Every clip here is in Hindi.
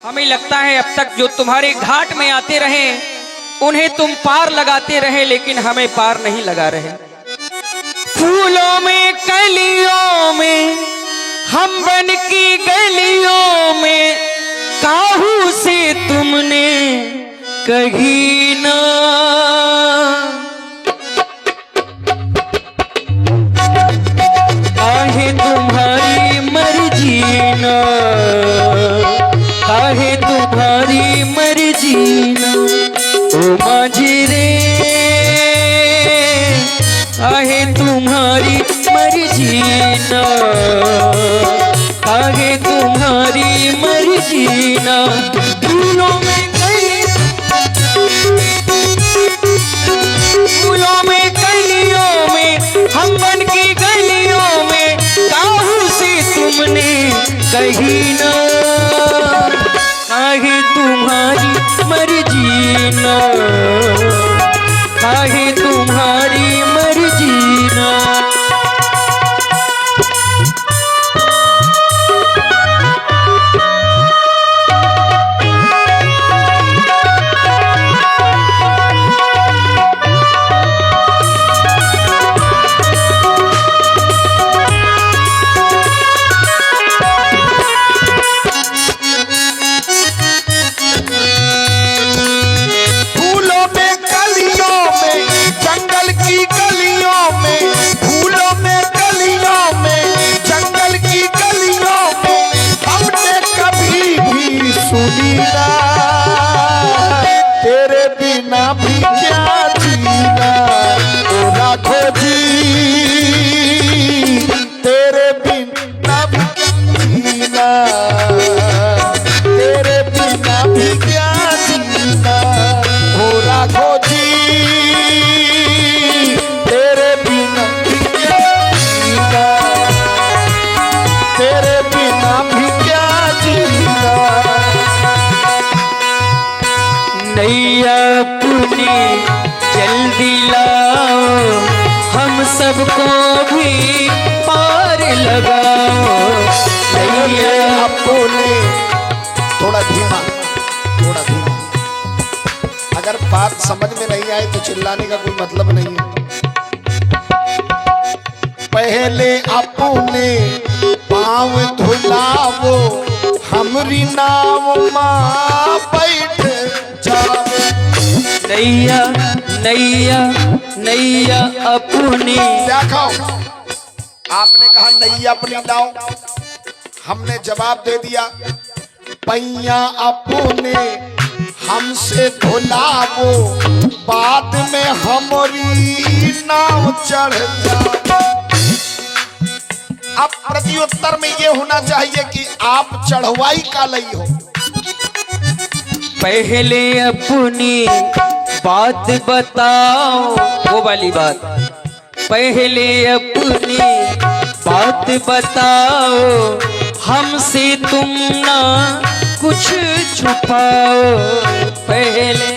हमें लगता है अब तक जो तुम्हारे घाट में आते रहे उन्हें तुम पार लगाते रहे, लेकिन हमें पार नहीं लगा रहे। फूलों में कलियों में हम बन की गलियों में काहू से तुमने कही ना, काहे तुम्हारी मर्जी ना, काहे तुम्हारी मर्जी ना ओ माझी रे, काहे तुम्हारी मर्जी ना, काहे तुम्हारी मर्जी ना। फूलों में कलियों में हम बन की गलियों में काहू से तुमने कही ना, काहे तुम्हारी मर्जी ना, काहे तुम्हारी मर्जी ना। तेरे बिना भी क्या जीना ओ राघो जी, तेरे बिना भी क्या जीना, तेरे बिना भी क्या जीना ओ राघो जी, तेरे बिना भी क्या जीना, तेरे बिना भी क्या जीना। नैया अपनी जल्दी लाओ, हम सबको भी पार लगाओ। नैया अपने थोड़ा धीमा, थोड़ा धीमा। अगर बात समझ में नहीं आए तो चिल्लाने का कोई मतलब नहीं है। पहले अपने पाँव धुलावो, हमरी नाव माँ बैठ जावे। नैया नैया नैया अपनी, देखो आपने कहा नैया अपनी लाओ, हमने जवाब दे दिया पैया अपने हमसे धुलावो, बाद में हमारी नाव चढ़ जाओ। अब प्रत्युत्तर में ये होना चाहिए कि आप चढ़वाई का लई हो। पहले अपनी बात बताओ, वो वाली बात। पहले अपनी बात बताओ, हमसे तुम ना कुछ छुपाओ। पहले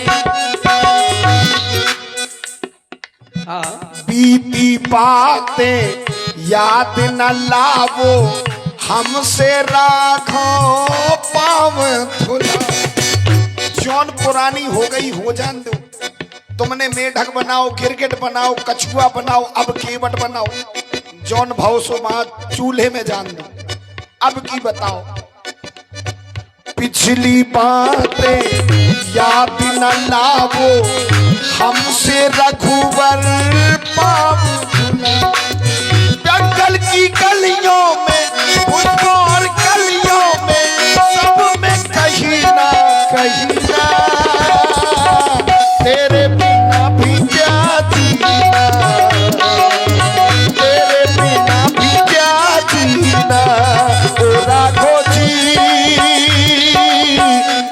बीती बातें याद न लावो, हमसे राखो पाँव धुला। जौन पुरानी हो गई हो जान दो। तुमने मेढक बनाओ, गिरगिट बनाओ, कछुआ बनाओ, अब केवट बनाओ। जौन भाव सो बात चूल्हे में जान दो। अब की बताओ, पिछली बातें याद न लावो, हमसे रघुवर पाँव धुला। जंगल की गलियों में, और गलियों में, सब में कहीं ना कहीं ना, तेरे बिना भी क्या जीना, तेरे बिना भी क्या जीना ओ राघो जी,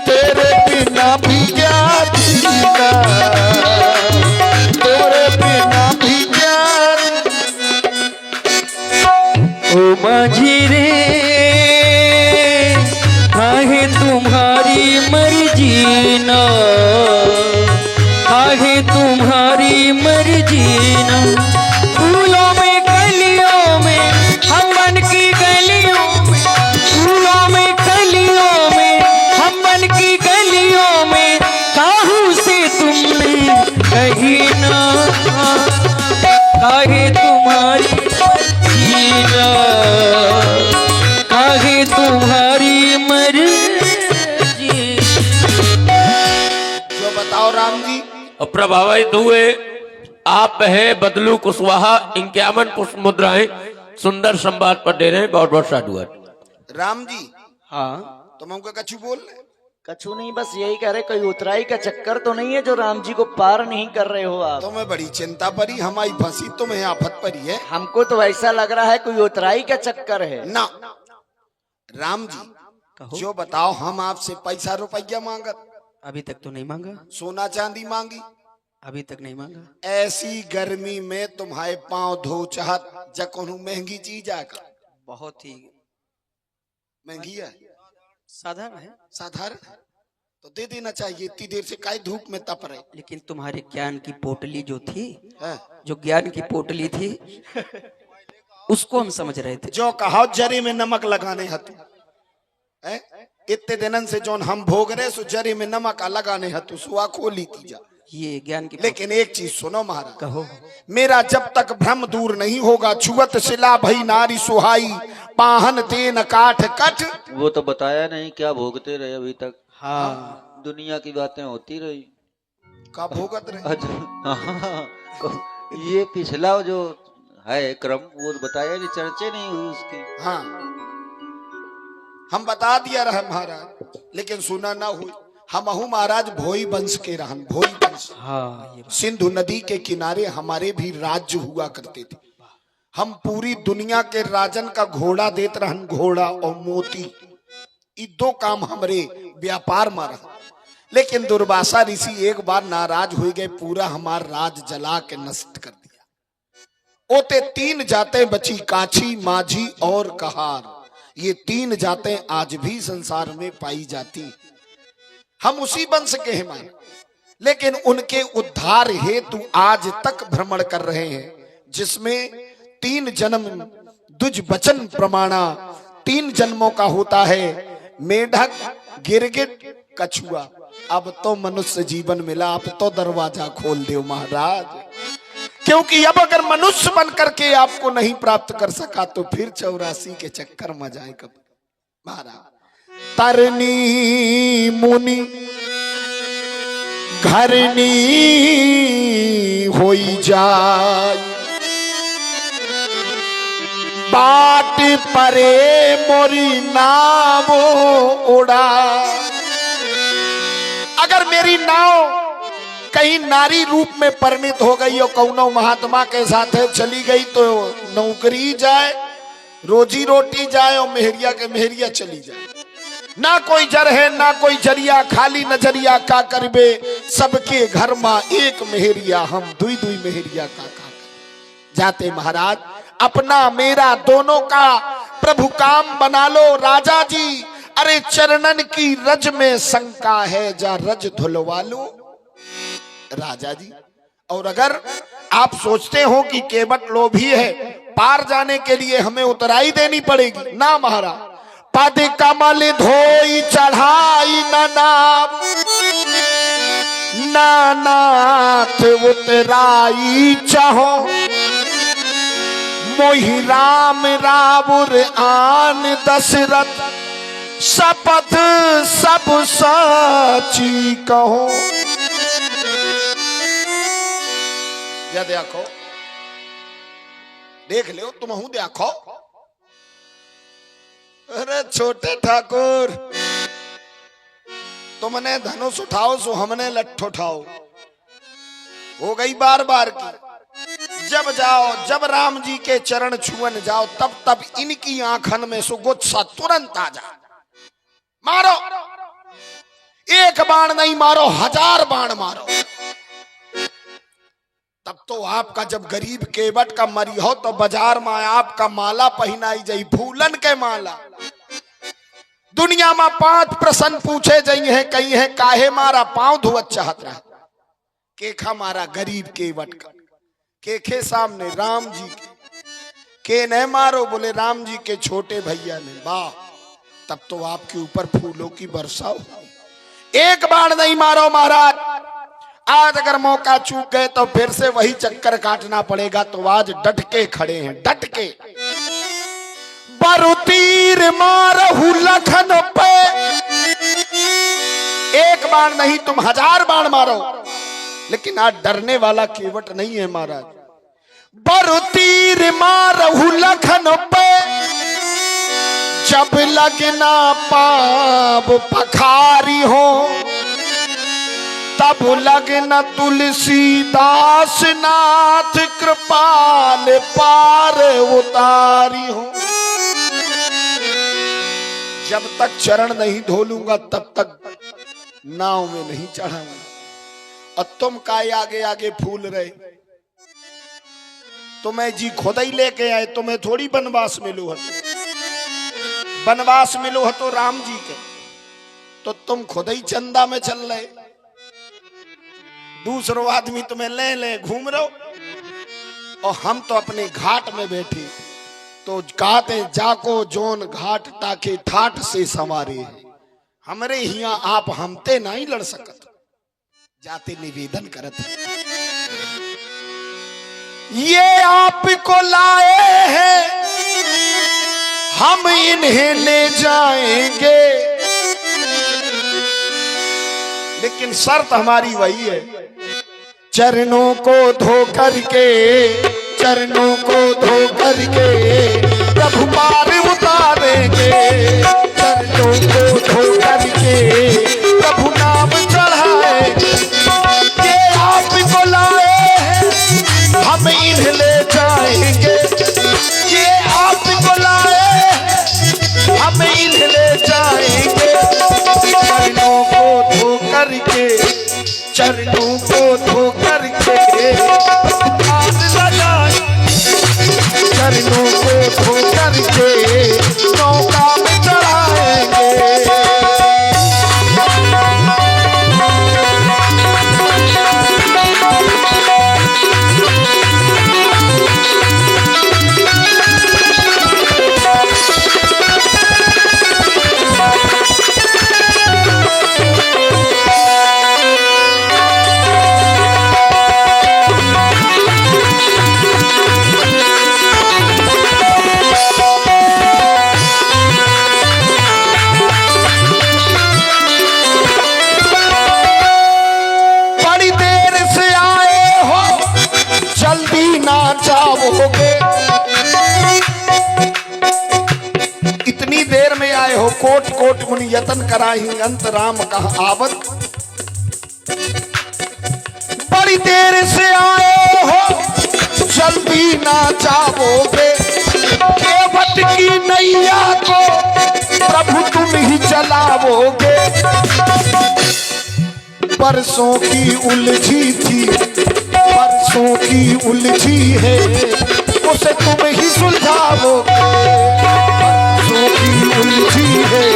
तेरे बिना भी क्या जीना, तेरे बिना भी क्या। ओ माझी रे, काहे तुम्हारी मर्जी ना, काहे तुम्हारी मर्जी ना। फूलों में कलियों में हम बन की गलियों में, फूलों में कलियों में हम और प्रभावित हुए। आप है बदलू कुशवाहा, 51 पुष्प मुद्राएं सुंदर संवाद पर दे रहे हैं। बहुत बहुत साधुवाद। राम जी हाँ, तुम हमको कछु बोल रहे? कछु नहीं, बस यही कह रहे कोई उतराई का चक्कर तो नहीं है जो राम जी को पार नहीं कर रहे हो आप। तुम्हें बड़ी चिंता परी, हमारी फंसी तुम्हें आफत परी है। हमको तो ऐसा लग रहा है कोई उतराई का चक्कर है। ना राम जी कहो। जो बताओ, हम आपसे पैसा रुपया मांगत, अभी तक तो नहीं मांगा, सोना चांदी मांगी, अभी तक नहीं मांगा। ऐसी गर्मी में तुम्हारे पांव धो चाहत जकोनु महंगी चीज आकर। बहुत ही महंगी है, साधारण है, साधारण है, तो दे देना चाहिए। इतनी देर से काय धूप में तप रहे लेकिन तुम्हारे ज्ञान की पोटली जो थी, हैं? जो ज्ञान की पोटली थी, उसको हम समझ रहे थे। जो कहो जरी में नमक लगाने हतु, हैं? इतने दिनन से जोन हम भोग रहे सो जरी में नमक लगाने हतु सुआ खोली थी जा। ये ज्ञान की लेकिन एक चीज सुनो महाराज, कहो। मेरा जब तक भ्रम दूर नहीं होगा, छुअत शिला भई नारी सुहाई, पाहन तेन काठ कठ। वो तो बताया नहीं क्या भोगते रहे अभी तक। हाँ, दुनिया की बातें होती रही। का भोगत रहे? अच्छा, हाँ, ये पिछला जो है क्रम वो बताया नहीं, चर्चे नहीं हुई उसकी। हाँ हम बता दिया रहे महाराज, लेकिन सुना ना हुई। हमहू महाराज भोई वंश के रहन, भोई वंश। हाँ, ये सिंधु नदी के किनारे हमारे भी राज्य हुआ करते थे। हम पूरी दुनिया के राजन का घोड़ा देते रहन, घोड़ा और मोती, ये दो काम हमरे व्यापार में रहा। लेकिन दुर्वासा ऋषि एक बार नाराज हो गए, पूरा हमार राज जला के नष्ट कर दिया। ओते 3 जातें बची, काछी, माझी और कहार। ये 3 जातें आज भी संसार में पाई जाती। हम उसी वंश के हैं मान, लेकिन उनके उद्धार हेतु आज तक भ्रमण कर रहे हैं, जिसमें 3 जन्म दुज बचन प्रमाणा 3 जन्मों का होता है। मेढक, गिरगिट, कछुआ। अब तो मनुष्य जीवन मिला, अब तो दरवाजा खोल दो महाराज, क्योंकि अब अगर मनुष्य बन करके आपको नहीं प्राप्त कर सका तो फिर 84 के चक्कर में जाए कब महाराज। तरनी मुनि घरनी होई जाय, बाट परे मोरी नाव उड़ा। अगर मेरी नाव कहीं नारी रूप में परिणित हो गई और कौनो महात्मा के साथ चली गई तो नौकरी जाए, रोजी रोटी जाए और मेहरिया के मेहरिया चली जाए। ना कोई जर है ना कोई जरिया, खाली नजरिया का करबे, सबके घर में एक मेहरिया, हम दुई दुई मेहरिया का जाते। महाराज अपना मेरा दोनों का प्रभु काम बना लो राजा जी। अरे चरणन की रज में शंका है, जा रज धुलवा लो राजा जी। और अगर आप सोचते हो कि केवट लोभी है, पार जाने के लिए हमें उतराई देनी पड़ेगी, ना महाराज। पद कमल धोई चढ़ाई नाम, नानाथ उतराई चाहो, मोहि राम रावुर आन दशरथ, शपथ सब साची कहो। या देखो, देख लो तुम हूं देखो। अरे छोटे ठाकुर, तुमने धनुष उठाओ सो हमने लट्ठ उठाओ, हो गई बार बार की। जब जाओ, जब राम जी के चरण छुअन जाओ, तब तब इनकी आंखन में सो गुस्सा तुरंत आ जा। मारो, एक बाण नहीं मारो, 1000 बाण मारो। तब तो आपका जब गरीब केवट का मरी हो तो बाजार में आपका माला पहनाई जाई, फूलन के माला। दुनिया में 5 प्रश्न पूछे जाइए हैं, कही है काहे मारा पांव धुवत चाहत रहा। केखा मारा गरीब केवट का, केखे सामने राम जी के न मारो, बोले राम जी के छोटे भैया ने। वाह, तब तो आपके ऊपर फूलों की वर्षा हो। एक बाण नहीं मारो महाराज। आज अगर मौका चूक गए तो फिर से वही चक्कर काटना पड़ेगा, तो आज डट के खड़े हैं, डट के। बरुतीर मारहु लखन पे, एक बाण नहीं तुम 1000 बाण मारो, लेकिन आज डरने वाला केवट नहीं है महाराज। बर तीर मारहु लखन पे, जब लगना पाप पखारी हो, तब लगना तुलसीदास नाथ कृपाल पार उतारी हो। जब तक चरण नहीं धो लूंगा तब तक नाव में नहीं चढ़ाऊंगा। और तुम काय आगे आगे फूल रहे, तुम्हें जी खुद ही लेके आए, तुम्हें थोड़ी बनवास मिलो है। बनवास मिलो है तो राम जी के, तो तुम खुद ही चंदा में चल रहे, दूसरो आदमी तुम्हें ले ले घूम रहे हो, और हम तो अपने घाट में बैठे। तो कहते जाको जोन घाट ताके ठाट से संवारे, हमरे हिया आप हमते नहीं लड़ सकत, जाते निवेदन करत ये आपको लाए हैं, हम इन्हें ले जाएंगे। लेकिन शर्त हमारी वही है, चरणों को धो करके, चरणों को धो करके प्रभु पार उतारेंगे। चरणों को धो करके प्रभु नाम चढ़ाएंगे। ये आपको लाए हैं, हम इन्हें ले जाएंगे। ये आपको लाए हैं, हम इन्हें ले जाएंगे। चरणों को धो करके, चरणों को धो करके चरणों को धो करके नौका में चढ़ाएंगे। इतनी देर में आए हो, कोट कोट मुनि यतन कराही, अंत राम कहा आवत। बड़ी देर से आए हो, जल्दी ना जाओगे। केवट की नैया को प्रभु तुम ही चलाओगे। परसों की उलझी थी, परसों की उलझी है, उसे तुम ही सुलझाओगे। परसों की उलझी है,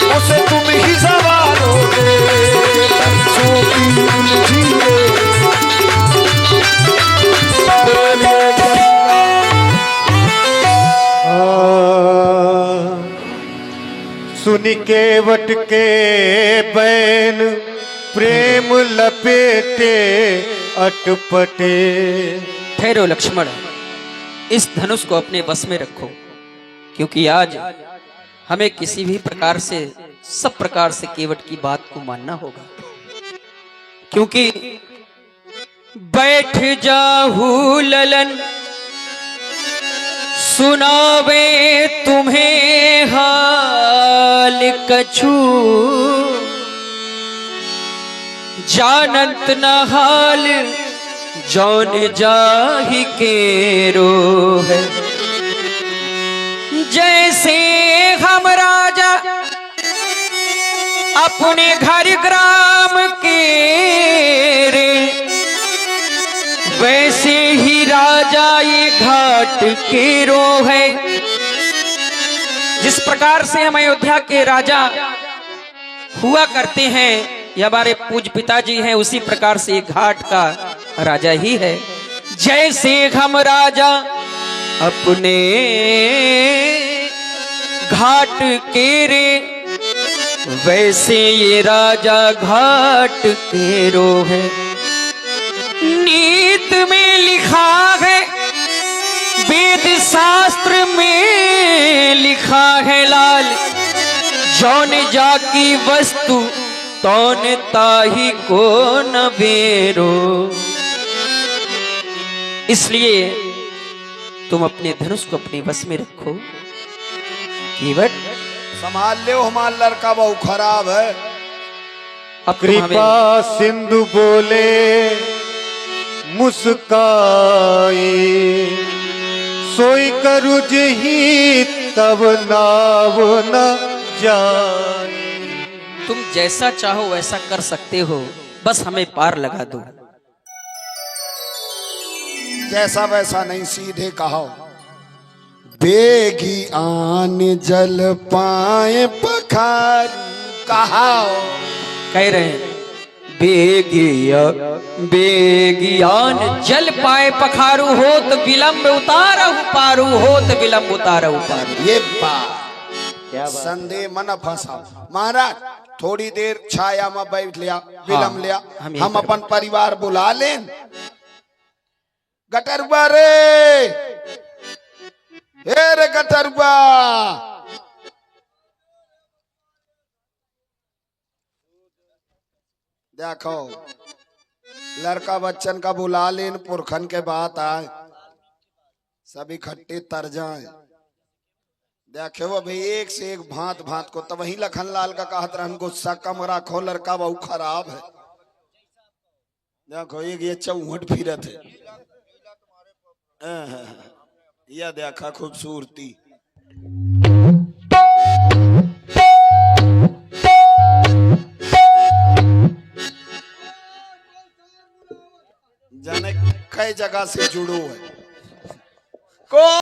उसे तुम ही संवारोगे। परसों की उलझी है, सुनि केवट के बैन प्रेम लपेटे अटपटे। ठहरो लक्ष्मण, इस धनुष को अपने बस में रखो, क्योंकि आज हमें किसी भी प्रकार से, सब प्रकार से केवट की बात को मानना होगा। क्योंकि बैठ जाहू ललन, सुनावे तुम्हें हाल कछु, जानत न हाल जौन जाहि केरो है। जैसे हम राजा अपने घर ग्राम के रे, वैसे ही राजा ये घाट केरो है। जिस प्रकार से हम अयोध्या के राजा हुआ करते हैं, ये हमारे पूज्य पिताजी हैं, उसी प्रकार से ये घाट का राजा ही है। जैसे हम राजा अपने घाट के रे, वैसे ये राजा घाट केरो है। नीत में लिखा है, वेद शास्त्र में लिखा है लाल, जौन जाकी वस्तु तौन ताही को न बेरो। इसलिए तुम अपने धनुष को अपने बस में रखो। केवट संभाल ले, हमारा लड़का बहुत खराब है। अब तुम हमें कृपा सिंधु बोले मुस्काई, सोई करुज ही तब नाव न जाए। तुम जैसा चाहो वैसा कर सकते हो, बस हमें पार लगा दो। जैसा वैसा नहीं, सीधे कहो। बेगी आन जल पाए पखार, कहाओ। कह रहे हैं बेगिया बेगियान जल पाए पखारू, होत विलंब उतारहु पारू, होत विलंब उतारहु पारू। ये बात संदेह मन फंसा। महाराज थोड़ी देर छाया में बैठ लिया, विलम लिया, हम अपन परिवार बुला लें। गटरबा रे, हे रे गटरबा, देखो लड़का बच्चन का बुला लेन, पुरखन के बात आए, सब इकट्ठे तर जाए। देखे वो भाई एक से एक भांत भांत को, तब वही लखन लाल का कहत रहन गुस्सा कम रखो, लड़का बहुत खराब है। देखो एक ये चौहट फिरत है, यह देखा खूबसूरती। जाने कई जगह से जुड़ो है को